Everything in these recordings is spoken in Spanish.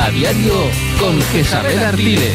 A diario con Jezabel Ardiles.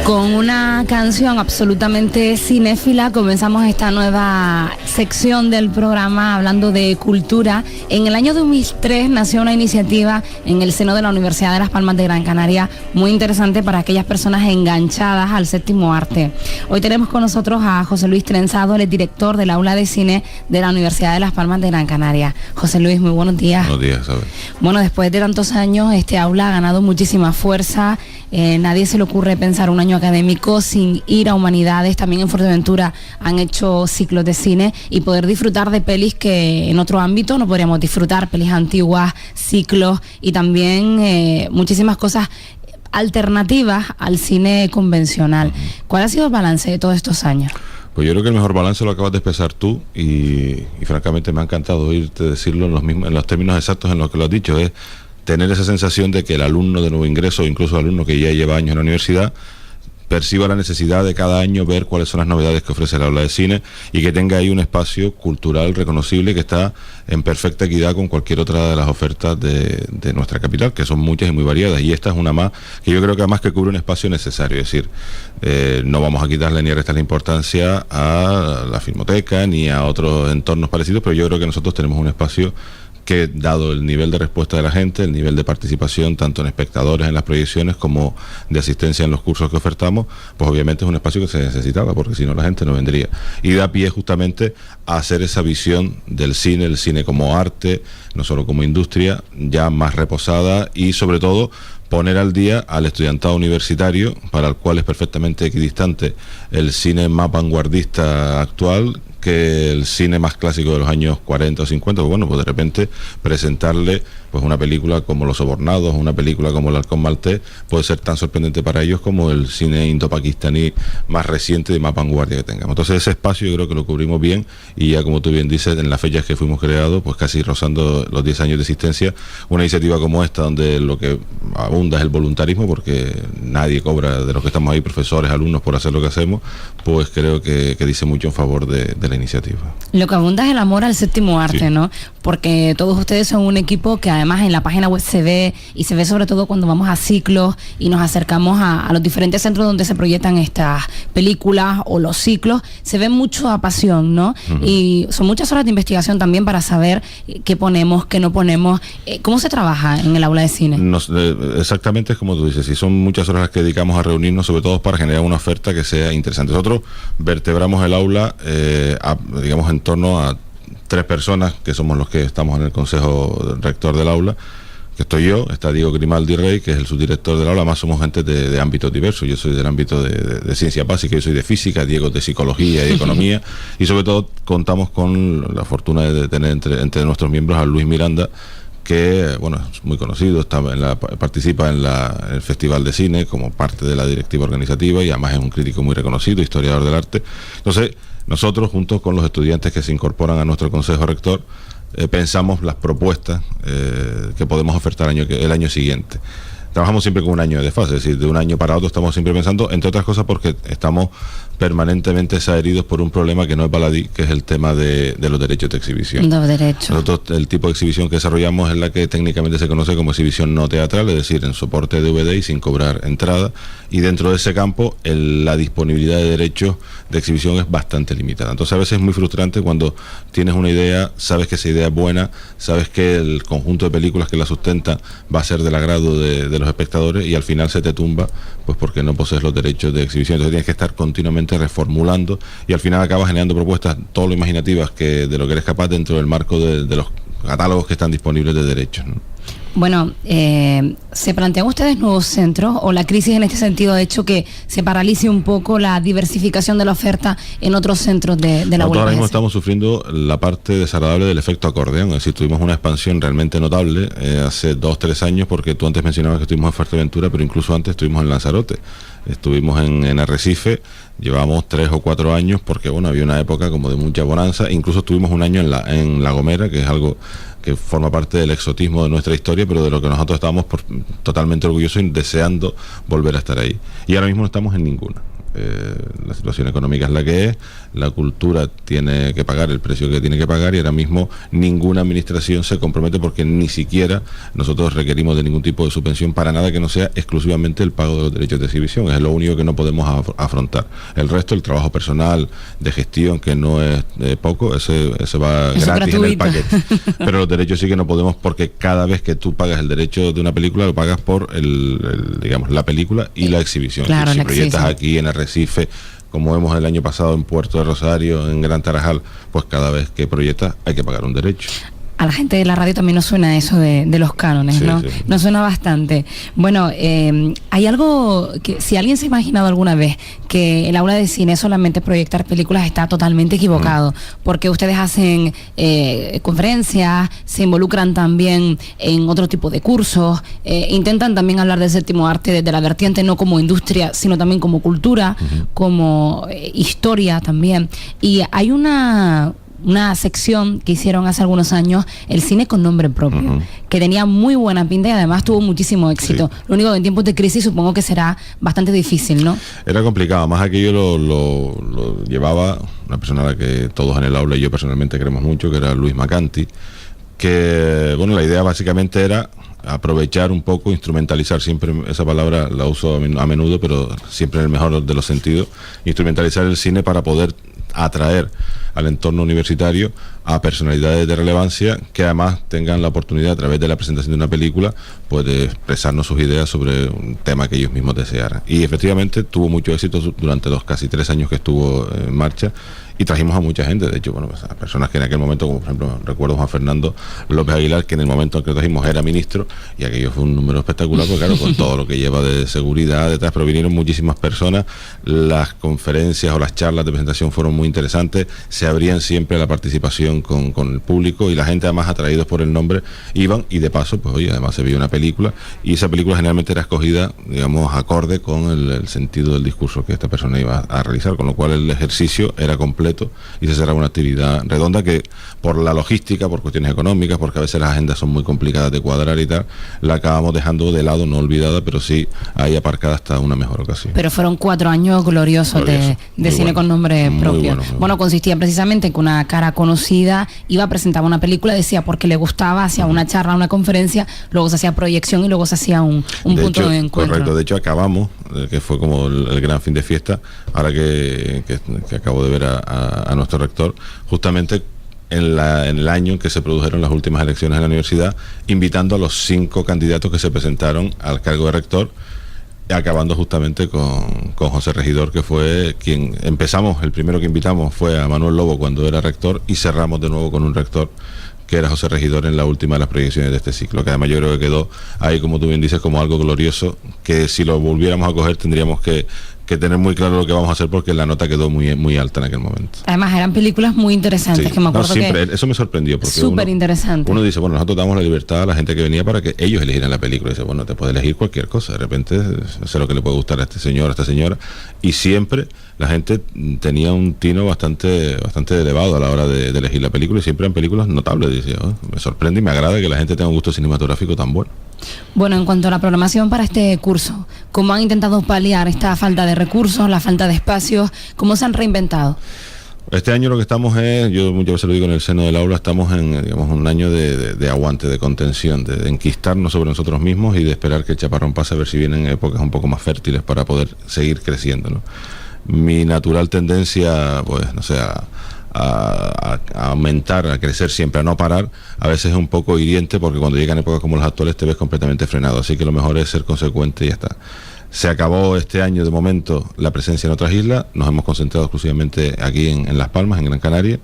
Con una canción absolutamente cinéfila comenzamos esta nueva sección del programa hablando de cultura. En el año 2003 nació una iniciativa en el seno de la Universidad de Las Palmas de Gran Canaria muy interesante para aquellas personas enganchadas al séptimo arte. Hoy tenemos con nosotros a José Luis Trenzado, el director del Aula de Cine de la Universidad de Las Palmas de Gran Canaria. José Luis, muy buenos días. Buenos días, ¿sabes? Bueno, después de tantos años, este aula ha ganado muchísima fuerza. Nadie se le ocurre pensar un año académico sin ir a humanidades. También en Fuerteventura han hecho ciclos de cine y poder disfrutar de pelis que en otro ámbito no podríamos disfrutar, pelis antiguas, ciclos y también muchísimas cosas alternativas al cine convencional. ¿Cuál ha sido el balance de todos estos años? Pues yo creo que el mejor balance lo acabas de expresar tú y francamente me ha encantado oírte decirlo en los términos exactos en los que lo has dicho. Es tener esa sensación de que el alumno de nuevo ingreso, incluso el alumno que ya lleva años en la universidad, perciba la necesidad de cada año ver cuáles son las novedades que ofrece el aula de cine y que tenga ahí un espacio cultural reconocible que está en perfecta equidad con cualquier otra de las ofertas de nuestra capital, que son muchas y muy variadas, y esta es una más que yo creo que además que cubre un espacio necesario. Es decir, no vamos a quitarle ni a restarle importancia a la Filmoteca ni a otros entornos parecidos, pero yo creo que nosotros tenemos un espacio que, dado el nivel de respuesta de la gente, el nivel de participación tanto en espectadores en las proyecciones como de asistencia en los cursos que ofertamos, pues obviamente es un espacio que se necesitaba, porque si no la gente no vendría. Y da pie justamente a hacer esa visión del cine, el cine como arte, no solo como industria, ya más reposada y sobre todo poner al día al estudiantado universitario, para el cual es perfectamente equidistante el cine más vanguardista actual que el cine más clásico de los años 40 o 50, pues bueno, pues de repente presentarle pues una película como Los Sobornados, una película como El Halcón Maltés, puede ser tan sorprendente para ellos como el cine indo-pakistaní más reciente y de más vanguardia que tengamos. Entonces ese espacio yo creo que lo cubrimos bien y ya como tú bien dices, en las fechas que fuimos creados, pues casi rozando los 10 años de existencia, una iniciativa como esta donde lo que abunda es el voluntarismo, porque nadie cobra de los que estamos ahí, profesores, alumnos, por hacer lo que hacemos, pues creo que dice mucho en favor de la iniciativa. Lo que abunda es el amor al séptimo arte, sí, ¿no? Porque todos ustedes son un equipo que además en la página web se ve, y se ve sobre todo cuando vamos a ciclos y nos acercamos a los diferentes centros donde se proyectan estas películas o los ciclos, se ve mucho a pasión, ¿no? Y son muchas horas de investigación también para saber qué ponemos, qué no ponemos. ¿Cómo se trabaja en el aula de cine? Exactamente es como tú dices, y son muchas horas las que dedicamos a reunirnos, sobre todo para generar una oferta que sea interesante. Nosotros vertebramos el aula digamos en torno a 3 personas, que somos los que estamos en el consejo rector del aula, que estoy yo, está Diego Grimaldi Rey, que es el subdirector del aula, más somos gente de ámbitos diversos. Yo soy del ámbito de ciencia básica, yo soy de física, Diego de psicología y economía, y sobre todo contamos con la fortuna de tener entre nuestros miembros a Luis Miranda, que bueno, es muy conocido, participa en el Festival de Cine como parte de la directiva organizativa y además es un crítico muy reconocido, historiador del arte. Entonces, nosotros, junto con los estudiantes que se incorporan a nuestro consejo rector, pensamos las propuestas que podemos ofertar el año siguiente. Trabajamos siempre con un año de desfase, es decir, de un año para otro estamos siempre pensando, entre otras cosas porque estamos permanentemente adheridos por un problema que no es baladí, que es el tema de los derechos de exhibición. Los derechos. Nosotros, el tipo de exhibición que desarrollamos es la que técnicamente se conoce como exhibición no teatral, es decir, en soporte DVD y sin cobrar entrada, y dentro de ese campo la disponibilidad de derechos de exhibición es bastante limitada. Entonces a veces es muy frustrante cuando tienes una idea, sabes que esa idea es buena, sabes que el conjunto de películas que la sustentan va a ser del agrado de los espectadores y al final se te tumba pues porque no posees los derechos de exhibición. Entonces tienes que estar continuamente reformulando y al final acabas generando propuestas todo lo imaginativas de lo que eres capaz dentro del marco de los catálogos que están disponibles de derechos, ¿no? Bueno, ¿se plantean ustedes nuevos centros o la crisis en este sentido ha hecho que se paralice un poco la diversificación de la oferta en otros centros de la Nosotros ahora mismo ULPS? estamos sufriendo la parte desagradable del efecto acordeón, es decir, tuvimos una expansión realmente notable hace 2-3 años, porque tú antes mencionabas que estuvimos en Fuerteventura, pero incluso antes estuvimos en Lanzarote, estuvimos en Arrecife, llevamos 3 o 4 años, porque bueno, había una época como de mucha bonanza, incluso estuvimos un año en La Gomera, que es algo que forma parte del exotismo de nuestra historia, pero de lo que nosotros estábamos totalmente orgullosos y deseando volver a estar ahí. Y ahora mismo no estamos en ninguna. La situación económica es la que es, la cultura tiene que pagar el precio que tiene que pagar, y ahora mismo ninguna administración se compromete, porque ni siquiera nosotros requerimos de ningún tipo de subvención para nada que no sea exclusivamente el pago de los derechos de exhibición. Es lo único que no podemos afrontar. El resto, el trabajo personal de gestión, que no es poco, ese va gratis en el paquete, pero los derechos sí que no podemos, porque cada vez que tú pagas el derecho de una película, lo pagas por digamos, la película y la exhibición. Claro, si la proyectas exhibición aquí en Arrecife, como vemos el año pasado en Puerto de Rosario, en Gran Tarajal, pues cada vez que proyectas hay que pagar un derecho. A la gente de la radio también nos suena eso de los cánones, Sí, ¿no? sí. Nos suena bastante. Bueno, hay algo que, si alguien se ha imaginado alguna vez que el aula de cine es solamente proyectar películas, está totalmente equivocado, porque ustedes hacen conferencias, se involucran también en otro tipo de cursos, intentan también hablar del séptimo arte desde la vertiente no como industria, sino también como cultura, como historia también. Y hay una sección que hicieron hace algunos años, el cine con nombre propio, que tenía muy buena pinta y además tuvo muchísimo éxito. Sí. Lo único que en tiempos de crisis supongo que será bastante difícil, ¿no? Era complicado, más aquello lo llevaba una persona a la que todos en el aula y yo personalmente queremos mucho, que era Luis Macanti, que bueno, la idea básicamente era aprovechar un poco, instrumentalizar, siempre esa palabra la uso a menudo, pero siempre en el mejor de los sentidos, instrumentalizar el cine para poder atraer al entorno universitario a personalidades de relevancia que además tengan la oportunidad, a través de la presentación de una película, pues de expresarnos sus ideas sobre un tema que ellos mismos desearan. Y efectivamente tuvo mucho éxito durante los casi 3 años que estuvo en marcha, y trajimos a mucha gente. De hecho, bueno, pues a personas que en aquel momento, como por ejemplo recuerdo Juan Fernando López Aguilar, que en el momento en que lo trajimos era ministro, y aquello fue un número espectacular, porque claro, con todo lo que lleva de seguridad detrás, pero vinieron muchísimas personas, las conferencias o las charlas de presentación fueron muy interesantes, se abrían siempre a la participación con el público, y la gente, además atraídos por el nombre, iban, y de paso, pues oye, además se veía una película, y esa película generalmente era escogida, digamos, acorde con el sentido del discurso que esta persona iba a realizar, con lo cual el ejercicio era completo y se cerraba una actividad redonda que, por la logística, por cuestiones económicas, porque a veces las agendas son muy complicadas de cuadrar y tal, la acabamos dejando de lado, no olvidada, pero sí ahí aparcada hasta una mejor ocasión. Pero fueron 4 años gloriosos de cine bueno, con nombre muy propio. bueno. Bueno, consistía precisamente en que una cara conocida iba a presentar una película, decía porque le gustaba, hacía una charla, una conferencia, luego se hacía proyección y luego se hacía un punto de encuentro. Correcto, de hecho acabamos, que fue como el gran fin de fiesta, ahora que acabo de ver a nuestro rector, justamente en el año en que se produjeron las últimas elecciones en la universidad, invitando a los 5 candidatos que se presentaron al cargo de rector, acabando justamente con José Regidor, que fue quien empezamos. El primero que invitamos fue a Manuel Lobo cuando era rector, y cerramos de nuevo con un rector que era José Regidor en la última de las proyecciones de este ciclo, que además yo creo que quedó ahí, como tú bien dices, como algo glorioso, que si lo volviéramos a coger tendríamos que tener muy claro lo que vamos a hacer, porque la nota quedó muy, muy alta en aquel momento. Además eran películas muy interesantes, Sí. que me acuerdo siempre, que eso me sorprendió, porque súper interesante. uno dice, bueno, nosotros damos la libertad a la gente que venía para que ellos eligieran la película, y dice, bueno, te puedes elegir cualquier cosa, de repente sé lo que le puede gustar a este señor, a esta señora, y siempre la gente tenía un tino bastante elevado a la hora de elegir la película, y siempre eran películas notables. Dice, me sorprende y me agrada que la gente tenga un gusto cinematográfico tan bueno. Bueno, en cuanto a la programación para este curso, ¿cómo han intentado paliar esta falta de recursos, la falta de espacios? ¿Cómo se han reinventado? Este año lo que estamos es, yo muchas veces lo digo en el seno del aula, estamos en, digamos, un año de aguante, de contención, de enquistarnos sobre nosotros mismos y de esperar que el chaparrón pase, a ver si vienen épocas un poco más fértiles para poder seguir creciendo, ¿no? Mi natural tendencia, pues, no sé, a aumentar, a crecer siempre, a no parar, a veces es un poco hiriente, porque cuando llegan épocas como las actuales te ves completamente frenado, así que lo mejor es ser consecuente y ya está. Se acabó este año de momento la presencia en otras islas, nos hemos concentrado exclusivamente aquí en Las Palmas, en Gran Canaria,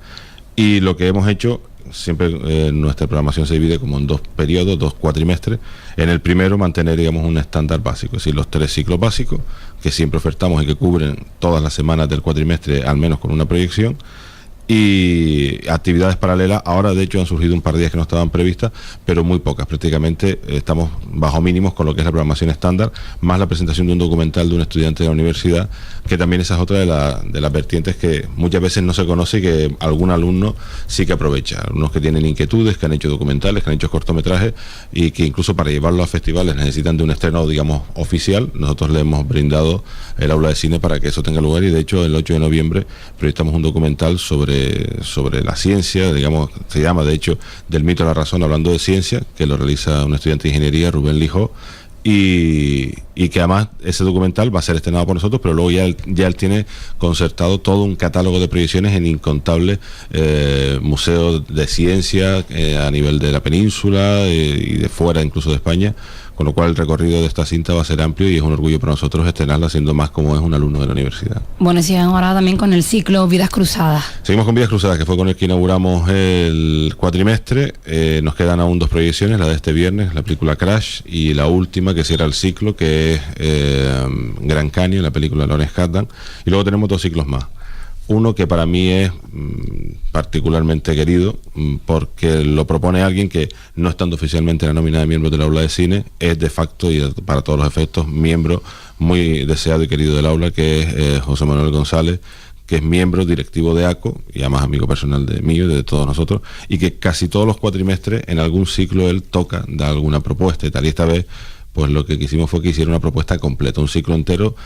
y lo que hemos hecho siempre nuestra programación se divide como en 2 periodos, 2 cuatrimestres. En el primero mantener, digamos, un estándar básico, es decir, los 3 ciclos básicos que siempre ofertamos y que cubren todas las semanas del cuatrimestre, al menos con una proyección. Y actividades paralelas, ahora de hecho han surgido un par de días que no estaban previstas, pero muy pocas, prácticamente estamos bajo mínimos con lo que es la programación estándar, más la presentación de un documental de un estudiante de la universidad, que también esa es otra de las vertientes que muchas veces no se conoce y que algún alumno sí que aprovecha, algunos que tienen inquietudes, que han hecho documentales, que han hecho cortometrajes y que incluso para llevarlos a festivales necesitan de un estreno, digamos, oficial. Nosotros le hemos brindado el aula de cine para que eso tenga lugar y de hecho el 8 de noviembre proyectamos un documental sobre la ciencia, digamos, se llama de hecho Del mito a la razón, hablando de ciencia, que lo realiza un estudiante de ingeniería, Rubén Lijó, y que además ese documental va a ser estrenado por nosotros, pero luego ya él tiene concertado todo un catálogo de proyecciones en incontables museos de ciencia a nivel de la península y de fuera, incluso de España, con lo cual el recorrido de esta cinta va a ser amplio y es un orgullo para nosotros estrenarla, siendo más como es un alumno de la universidad. Bueno, y siguen ahora también con el ciclo Vidas Cruzadas. Seguimos con Vidas Cruzadas, que fue con el que inauguramos el cuatrimestre. Nos quedan aún 2 proyecciones, la de este viernes, la película Crash, y la última que cierra el ciclo, que es Gran Canyon, la película de Lawrence Kasdan, y luego tenemos 2 ciclos más. Uno que para mí es particularmente querido porque lo propone alguien que, no estando oficialmente en la nómina de miembros del aula de cine, es de facto y para todos los efectos miembro muy deseado y querido del aula, que es José Manuel González, que es miembro directivo de ACO y además amigo personal de mío y de todos nosotros, y que casi todos los cuatrimestres en algún ciclo él toca, da alguna propuesta y tal, y esta vez pues lo que quisimos fue que hiciera una propuesta completa, un ciclo entero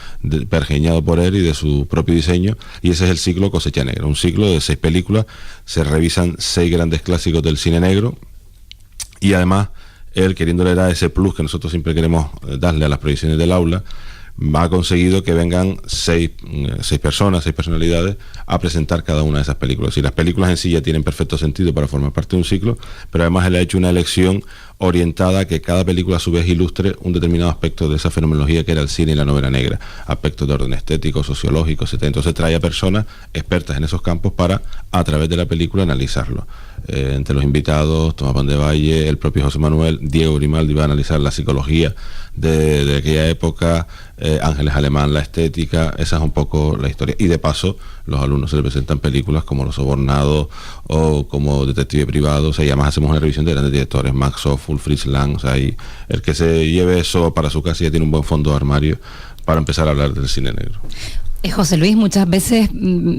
pergeñado por él y de su propio diseño, y ese es el ciclo Cosecha Negra, un ciclo de 6 películas, se revisan 6 grandes clásicos del cine negro, y además él, queriéndole dar ese plus que nosotros siempre queremos darle a las proyecciones del aula, ha conseguido que vengan 6 personas, 6 personalidades a presentar cada una de esas películas. Y las películas en sí ya tienen perfecto sentido para formar parte de un ciclo, pero además él ha hecho una elección orientada a que cada película a su vez ilustre un determinado aspecto de esa fenomenología que era el cine y la novela negra, aspectos de orden estético, sociológico, etc. Entonces trae a personas expertas en esos campos para, a través de la película, analizarlo. Entre los invitados, Tomás Pan de Valle, el propio José Manuel, Diego Grimaldi va a analizar la psicología de aquella época, Ángeles Alemán, la estética, esa es un poco la historia. Y de paso, los alumnos se les presentan películas como Los Sobornados o como Detective Privado, o sea, y además hacemos una revisión de grandes directores, Max Ophüls, Fritz Lang, o sea, y el que se lleve eso para su casa ya tiene un buen fondo de armario para empezar a hablar del cine negro. José Luis, muchas veces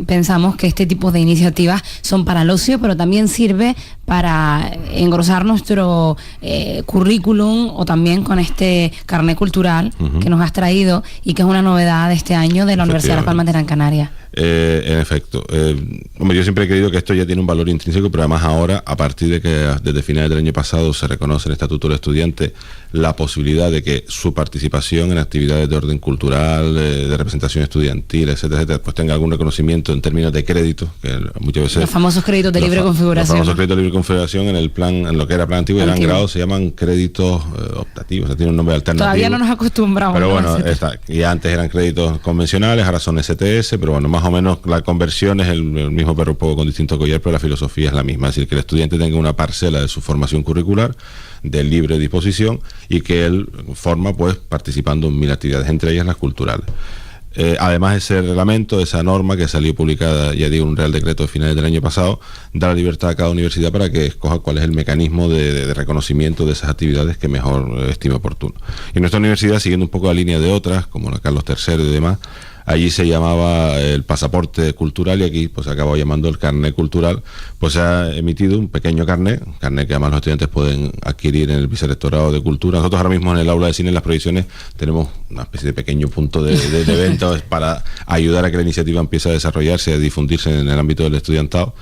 pensamos que este tipo de iniciativas son para el ocio, pero también sirve para engrosar nuestro currículum, o también con este carnet cultural que nos has traído y que es una novedad de este año de la Universidad de Las Palmas de Gran Canaria. En efecto, yo siempre he creído que esto ya tiene un valor intrínseco, pero además ahora, a partir de que desde finales del año pasado se reconoce en el Estatuto del Estudiante la posibilidad de que su participación en actividades de orden cultural, de representación estudiantil, etcétera, etcétera, pues tenga algún reconocimiento en términos de crédito, que muchas veces los famosos créditos de libre configuración. Los famosos créditos de libre configuración en el plan, en lo que era plan antiguo, eran grados, se llaman créditos optativos, o sea, tiene un nombre alternativo. Todavía no nos acostumbramos. Pero bueno, y antes eran créditos convencionales, ahora son STS, pero bueno, más o menos la conversión es el mismo perro poco con distinto collar, pero la filosofía es la misma, es decir, que el estudiante tenga una parcela de su formación curricular de libre disposición y que él forma pues participando en 1000 actividades, entre ellas las culturales. Además, ese reglamento, esa norma que salió publicada, ya digo, un Real Decreto de finales del año pasado, da la libertad a cada universidad para que escoja cuál es el mecanismo de reconocimiento de esas actividades que mejor estime oportuno. Y nuestra universidad, siguiendo un poco la línea de otras, como la Carlos III y demás, allí se llamaba el pasaporte cultural y aquí pues se acabó llamando el carnet cultural. Pues se ha emitido un pequeño carnet que además los estudiantes pueden adquirir en el Vicerrectorado de Cultura. Nosotros ahora mismo en el aula de cine, en las proyecciones, tenemos una especie de pequeño punto de venta para ayudar a que la iniciativa empiece a desarrollarse, a difundirse en el ámbito del estudiantado.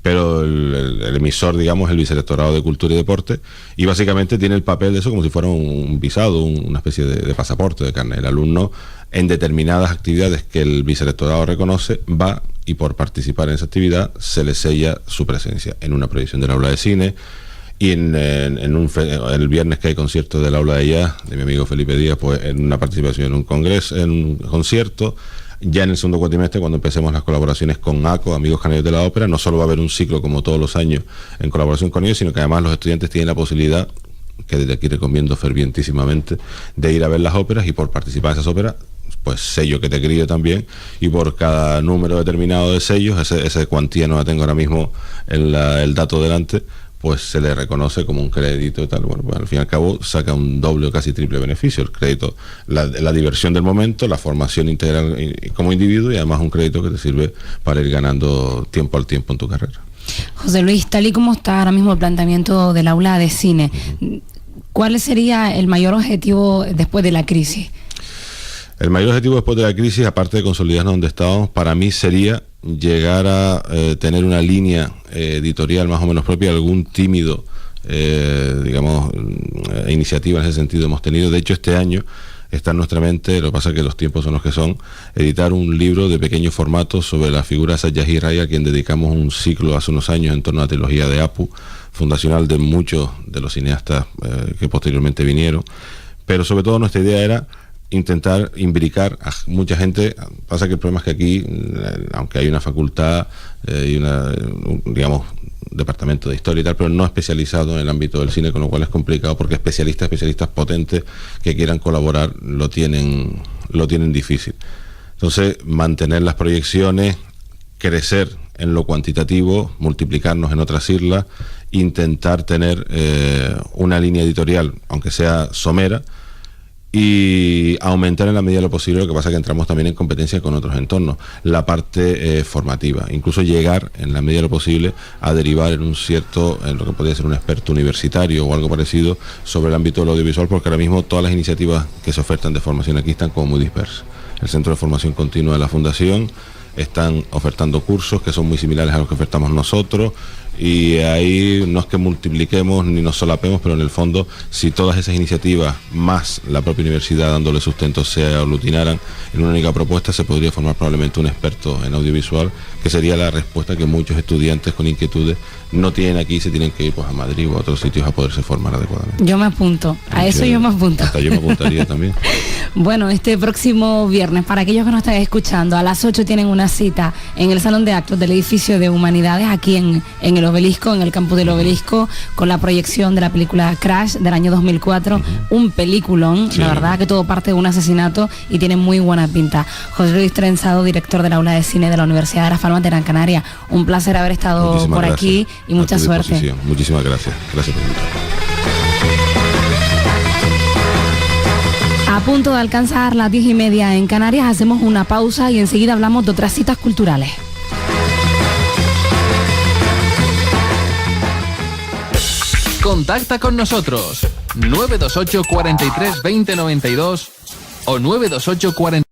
Pero el emisor, digamos, es el Vicerrectorado de Cultura y Deporte, y básicamente tiene el papel de eso como si fuera un visado, una especie de pasaporte, de carnet. El alumno, en determinadas actividades que el Vicerrectorado reconoce, va y por participar en esa actividad se le sella su presencia en una proyección del aula de cine, y el viernes que hay concierto del aula de jazz de mi amigo Felipe Díaz, pues en una participación en un congreso, en un concierto, Ya en el segundo cuatrimestre, cuando empecemos las colaboraciones con ACO, Amigos Canarios de la Ópera, no solo va a haber un ciclo como todos los años en colaboración con ellos, sino que además los estudiantes tienen la posibilidad, que desde aquí recomiendo fervientísimamente, de ir a ver las óperas, y por participar en esas óperas, pues sello que te crío también, y por cada número determinado de sellos, esa cuantía no la tengo ahora mismo el dato delante, pues se le reconoce como un crédito y tal. Bueno, pues al fin y al cabo saca un doble o casi triple beneficio: el crédito, la diversión del momento, la formación integral como individuo, y además un crédito que te sirve para ir ganando tiempo al tiempo en tu carrera. José Luis, tal y como está ahora mismo el planteamiento del aula de cine, ¿cuál sería el mayor objetivo después de la crisis? El mayor objetivo después de la crisis, aparte de consolidarnos donde estábamos, para mí sería llegar a tener una línea editorial más o menos propia, algún tímido, iniciativa en ese sentido hemos tenido. De hecho, este año está en nuestra mente, lo que pasa es que los tiempos son los que son, editar un libro de pequeño formato sobre la figura de Satyajit Ray, a quien dedicamos un ciclo hace unos años en torno a la trilogía de Apu, fundacional de muchos de los cineastas que posteriormente vinieron. Pero sobre todo nuestra idea era intentar imbricar a mucha gente. Pasa que el problema es que aquí, aunque hay una facultad y un departamento de historia y tal, pero no especializado en el ámbito del cine, con lo cual es complicado, porque especialistas potentes que quieran colaborar lo tienen difícil. Entonces, mantener las proyecciones, crecer en lo cuantitativo, multiplicarnos en otras islas, intentar tener una línea editorial, aunque sea somera, y aumentar en la medida de lo posible. Lo que pasa es que entramos también en competencia con otros entornos, la parte formativa, incluso llegar en la medida de lo posible a derivar en lo que podría ser un experto universitario o algo parecido sobre el ámbito del audiovisual, porque ahora mismo todas las iniciativas que se ofertan de formación aquí están como muy dispersas. El Centro de Formación Continua de la Fundación están ofertando cursos que son muy similares a los que ofertamos nosotros, y ahí no es que multipliquemos ni nos solapemos, pero en el fondo, si todas esas iniciativas más la propia universidad dándole sustento se aglutinaran en una única propuesta, se podría formar probablemente un experto en audiovisual, que sería la respuesta que muchos estudiantes con inquietudes no tienen aquí, se tienen que ir pues a Madrid o a otros sitios a poderse formar adecuadamente. Yo me apunto, yo me apunto. Hasta yo me apuntaría también. Bueno, este próximo viernes, para aquellos que nos están escuchando, a las 8 tienen una cita en el Salón de Actos del Edificio de Humanidades, aquí en el Obelisco, en el campus del Obelisco, con la proyección de la película Crash del año 2004, un peliculón, sí. La verdad que todo parte de un asesinato y tiene muy buena pinta. José Luis Trenzado, director del Aula de Cine de la Universidad de Las Palmas de Gran Canaria, un placer haber estado por aquí y mucha suerte. Muchísimas gracias. Gracias por invitarme. A punto de alcanzar las 10:30 en Canarias, hacemos una pausa y enseguida hablamos de otras citas culturales. Contacta con nosotros 928 43 20 92 o 928 43